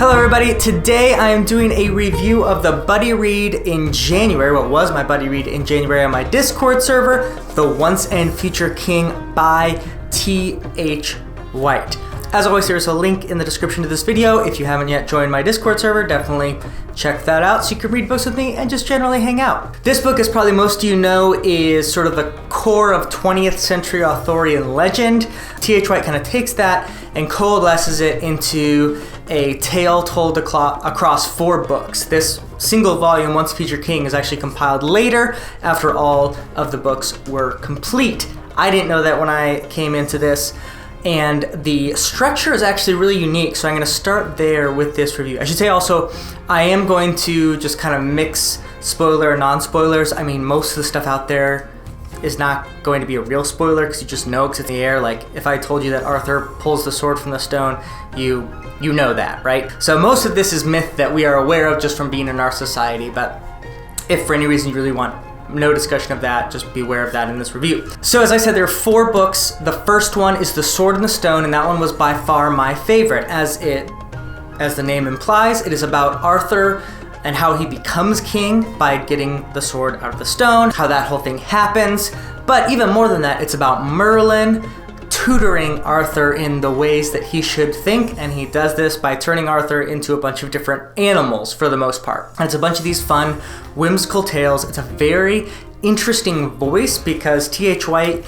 Hello everybody, today I am doing a review of the buddy read in January, what was my buddy read in January on my Discord server, The Once and Future King by T.H. White. As always, there's a link in the description to this video. If you haven't yet joined my Discord server, definitely check that out so you can read books with me and just generally hang out. This book, as probably most of you know, is sort of the core of 20th century Arthurian legend. T.H. White kind of takes that and coalesces it into a tale told across 4 books. This single volume, Once Future King, is actually compiled later after all of the books were complete. I didn't know that when I came into this. And the structure is actually really unique, so I'm going to start there with this review. I should say also, I am going to just kind of mix spoiler and non-spoilers. I mean, most of the stuff out there is not going to be a real spoiler because you just know because it's in the air. Like, if I told you that Arthur pulls the sword from the stone, you know that, right? So most of this is myth that we are aware of just from being in our society, but if for any reason you really want no discussion of that, just be aware of that in this review. So as I said, there are 4 books. The first one is The Sword and the Stone, and that one was by far my favorite. As the name implies, it is about Arthur and how he becomes king by getting the sword out of the stone, how that whole thing happens. But even more than that, it's about Merlin tutoring Arthur in the ways that he should think, and he does this by turning Arthur into a bunch of different animals for the most part. And it's a bunch of these fun, whimsical tales. It's a very interesting voice because T.H. White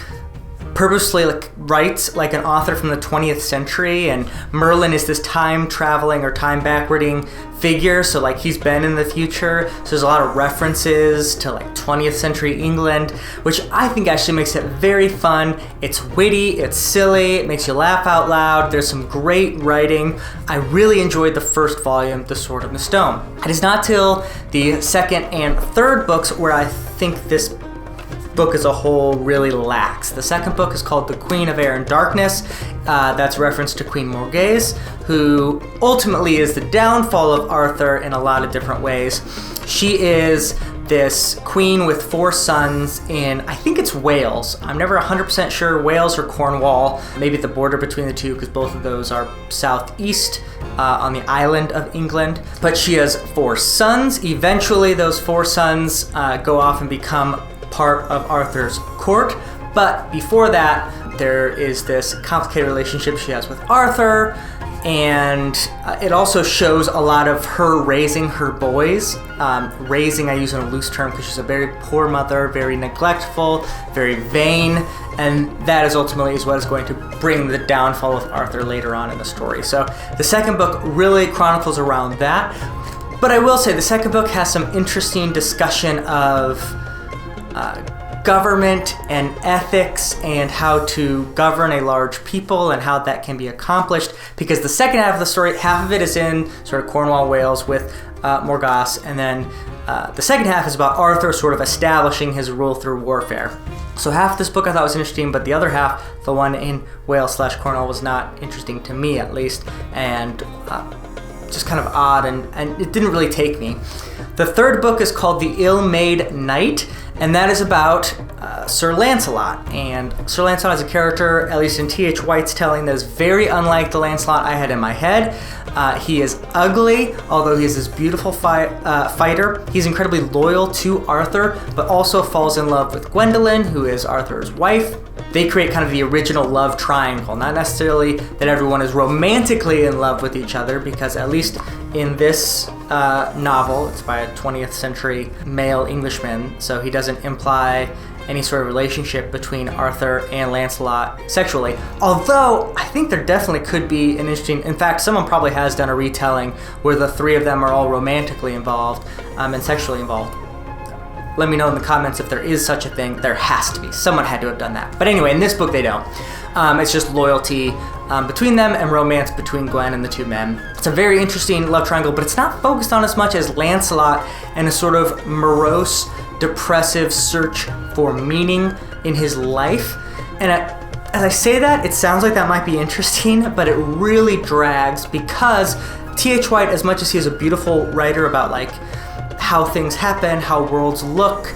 purposely writes like an author from the 20th century, and Merlin is this time traveling or time backwarding figure, so like he's been in the future, so there's a lot of references to like 20th century England, which I think actually makes it very fun. It's witty, it's silly, it makes you laugh out loud, there's some great writing. I really enjoyed the first volume, The Sword and the Stone. It is not till the second and third books where I think this book as a whole really lacks. The second book is called The Queen of Air and Darkness. That's reference to Queen Morgase, who ultimately is the downfall of Arthur in a lot of different ways. She is this queen with 4 sons in, I think it's Wales. I'm never 100% sure, Wales or Cornwall, maybe the border between the two because both of those are southeast on the island of England. But she has 4 sons. Eventually those 4 sons go off and become part of Arthur's court, but before that there is this complicated relationship she has with Arthur, and it also shows a lot of her raising her boys. Raising I use in a loose term because she's a very poor mother, very neglectful, very vain, and that is ultimately what is going to bring the downfall of Arthur later on in the story. So the second book really chronicles around that, but I will say the second book has some interesting discussion of government and ethics and how to govern a large people and how that can be accomplished, because the second half of the story, half of it is in sort of Cornwall, Wales with Morgase, and then the second half is about Arthur sort of establishing his rule through warfare. So half this book I thought was interesting, but the other half, the one in Wales/Cornwall, was not interesting to me at least, and just kind of odd, and it didn't really take me. The third book is called The Ill-Made Knight, and that is about Sir Lancelot. And Sir Lancelot is a character, at least in T.H. White's telling, that is very unlike the Lancelot I had in my head. He is ugly, although he is this beautiful fighter. He's incredibly loyal to Arthur, but also falls in love with Gwendolyn, who is Arthur's wife. They create kind of the original love triangle. Not necessarily that everyone is romantically in love with each other, because at least in this novel, it's by a 20th century male Englishman, so he doesn't imply any sort of relationship between Arthur and Lancelot sexually. Although, I think there definitely could be an interesting, in fact, someone probably has done a retelling where the 3 of them are all romantically involved and sexually involved. Let me know in the comments if there is such a thing. There has to be. Someone had to have done that. But anyway, in this book they don't. It's just loyalty between them and romance between Gwen and the 2 men. It's a very interesting love triangle, but it's not focused on as much as Lancelot and a sort of morose, depressive search for meaning in his life. And as I say that, it sounds like that might be interesting, but it really drags because T.H. White, as much as he is a beautiful writer about like how things happen, how worlds look,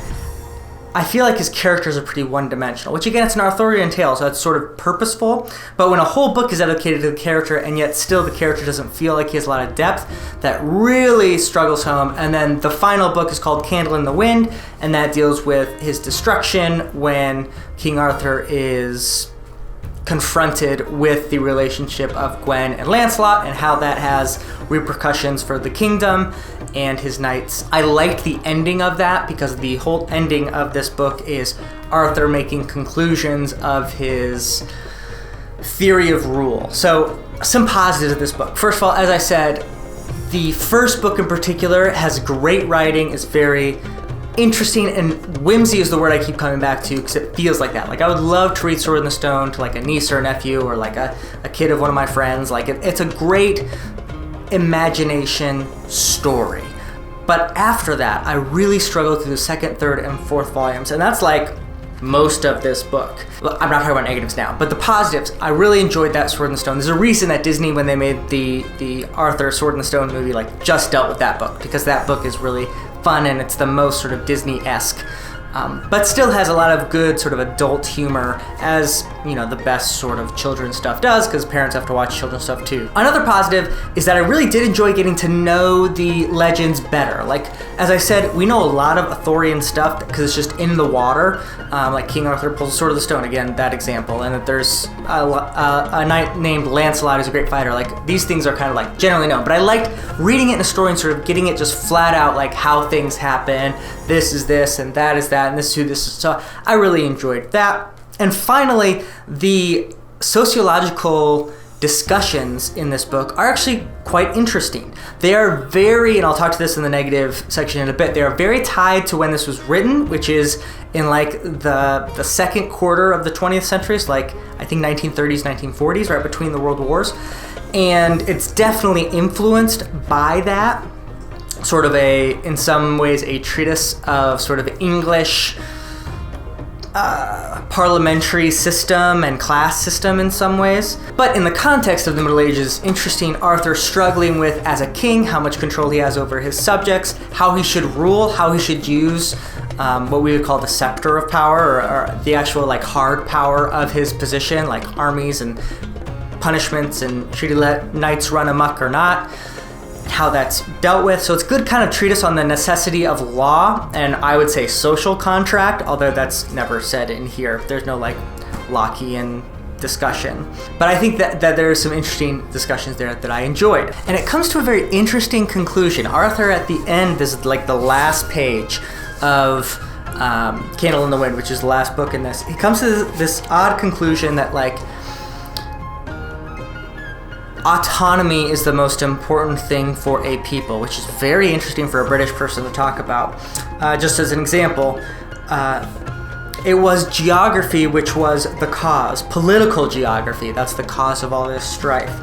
I feel like his characters are pretty one-dimensional, which again, it's an Arthurian tale, so it's sort of purposeful. But when a whole book is dedicated to the character, and yet still the character doesn't feel like he has a lot of depth, that really struggles home. And then the final book is called Candle in the Wind, and that deals with his destruction when King Arthur is confronted with the relationship of Gwen and Lancelot and how that has repercussions for the kingdom and his knights. I liked the ending of that because the whole ending of this book is Arthur making conclusions of his theory of rule. So some positives of this book. First of all, as I said, the first book in particular has great writing, is very interesting, and whimsy is the word I keep coming back to because it feels like that. Like, I would love to read Sword in the Stone to like a niece or a nephew or like a kid of one of my friends. Like, it's a great imagination story. But after that, I really struggled through the second, third, and fourth volumes, and that's like most of this book. Look, I'm not talking about negatives now, but the positives, I really enjoyed that Sword in the Stone. There's a reason that Disney, when they made the Arthur Sword in the Stone movie, like just dealt with that book, because that book is really fun and it's the most sort of Disney-esque, but still has a lot of good sort of adult humor, as you know, the best sort of children's stuff does, because parents have to watch children's stuff too. Another positive is that I really did enjoy getting to know the legends better. Like, as I said, we know a lot of Arthurian stuff because it's just in the water, like King Arthur pulls the Sword of the Stone, again, that example, and that there's a knight named Lancelot who's a great fighter. Like, these things are kind of like generally known, but I liked reading it in a story and sort of getting it just flat out, like how things happen. This is this and that is that and this is who this is. So I really enjoyed that. And finally, the sociological discussions in this book are actually quite interesting. They are very, and I'll talk to this in the negative section in a bit, they are very tied to when this was written, which is in like the second quarter of the 20th century, so like I think 1930s, 1940s, right between the world wars. And it's definitely influenced by that, sort of in some ways, a treatise of sort of English parliamentary system and class system in some ways. But in the context of the Middle Ages, interesting, Arthur struggling with, as a king, how much control he has over his subjects, how he should rule, how he should use what we would call the scepter of power, or the actual like hard power of his position, like armies and punishments, and should he let knights run amok or not, how that's dealt with. So it's good kind of treatise on the necessity of law, and I would say social contract, although that's never said in here. There's no like Lockean discussion. But I think that there's some interesting discussions there that I enjoyed. And it comes to a very interesting conclusion. Arthur at the end, this is like the last page of Candle in the Wind, which is the last book in this. He comes to this odd conclusion that like autonomy is the most important thing for a people, which is very interesting for a British person to talk about. Just as an example, it was geography which was the cause, political geography, that's the cause of all this strife.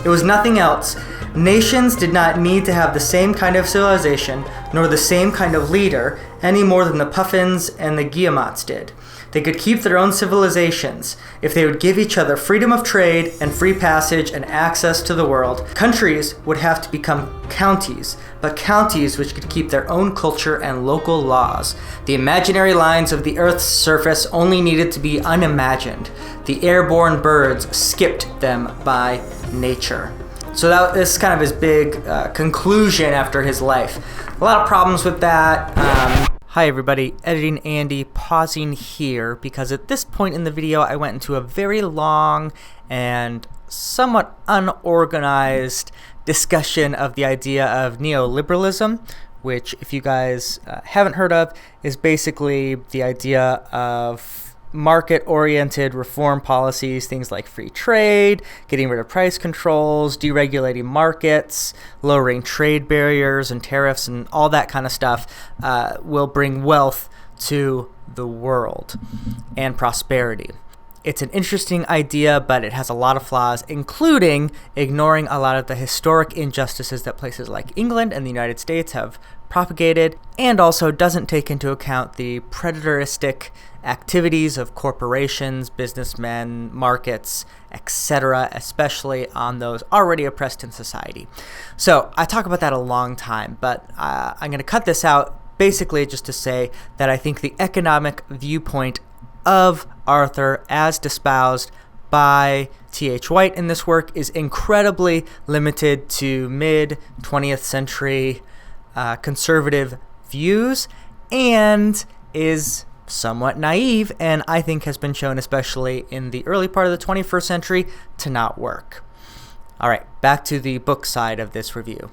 It was nothing else. Nations did not need to have the same kind of civilization, nor the same kind of leader, any more than the Puffins and the Guillemots did. They could keep their own civilizations if they would give each other freedom of trade and free passage and access to the world. Countries would have to become counties, but counties which could keep their own culture and local laws. The imaginary lines of the Earth's surface only needed to be unimagined. The airborne birds skipped them by nature. So this is kind of his big conclusion after his life. A lot of problems with that. Hi everybody, Editing Andy, pausing here because at this point in the video I went into a very long and somewhat unorganized discussion of the idea of neoliberalism, which, if you guys haven't heard of, is basically the idea of market-oriented reform policies, things like free trade, getting rid of price controls, deregulating markets, lowering trade barriers and tariffs, and all that kind of stuff will bring wealth to the world and prosperity. It's an interesting idea, but it has a lot of flaws, including ignoring a lot of the historic injustices that places like England and the United States have propagated, and also doesn't take into account the predatoristic activities of corporations, businessmen, markets, etc., especially on those already oppressed in society. So I talk about that a long time, but I'm going to cut this out basically just to say that I think the economic viewpoint of Arthur as espoused by T.H. White in this work is incredibly limited to mid-20th century conservative views and is somewhat naive, and I think has been shown, especially in the early part of the 21st century, to not work. All right, back to the book side of this review.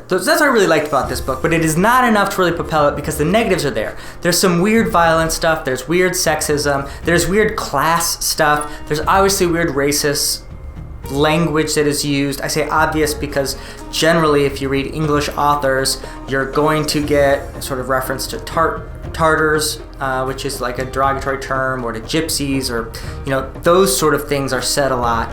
So that's what I really liked about this book, but it is not enough to really propel it because the negatives are there. There's some weird violent stuff, there's weird sexism, there's weird class stuff, there's obviously weird racist language that is used. I say obvious because generally if you read English authors, you're going to get a sort of reference to Tartars, which is like a derogatory term, or to gypsies, or those sort of things are said a lot,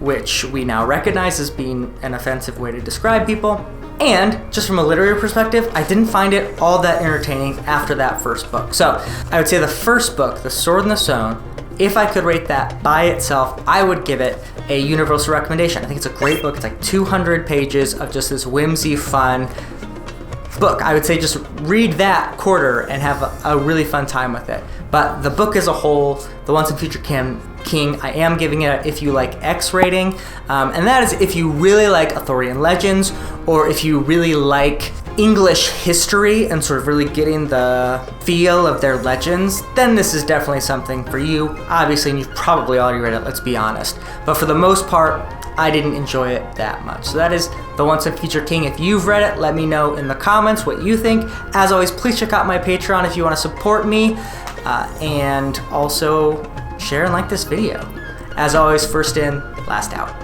which we now recognize as being an offensive way to describe people. And just from a literary perspective, I didn't find it all that entertaining after that first book. So I would say the first book, The Sword and the Stone, if I could rate that by itself, I would give it a universal recommendation. I think it's a great book. It's like 200 pages of just this whimsy, fun book. I would say just read that quarter and have a really fun time with it. But the book as a whole, The Once and Future King, I am giving it a if you like X rating. And that is if you really like Arthurian legends, or if you really like English history and sort of really getting the feel of their legends, then this is definitely something for you. Obviously, and you've probably already read it, let's be honest. But for the most part, I didn't enjoy it that much. So that is The Once and Future King. If you've read it, let me know in the comments what you think. As always, please check out my Patreon if you want to support me, and also share and like this video. As always, first in, last out.